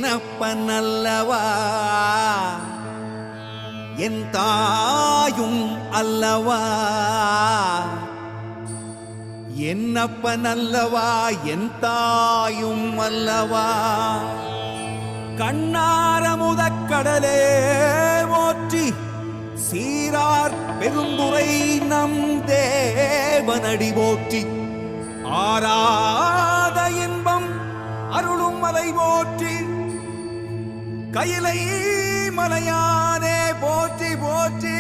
என்னப்பன் அல்லவா என் தாயும் அல்லவா என்னப்பன் அல்லவா என் தாயும் அல்லவா கண்ணார முதக்கடலே போற்றி சீரார் பெருந்துரை நம் தேவனடி போற்றி ஆராத இன்பம் அருளும் மலை போற்றி கையிலை மலையானே போற்றி போற்றி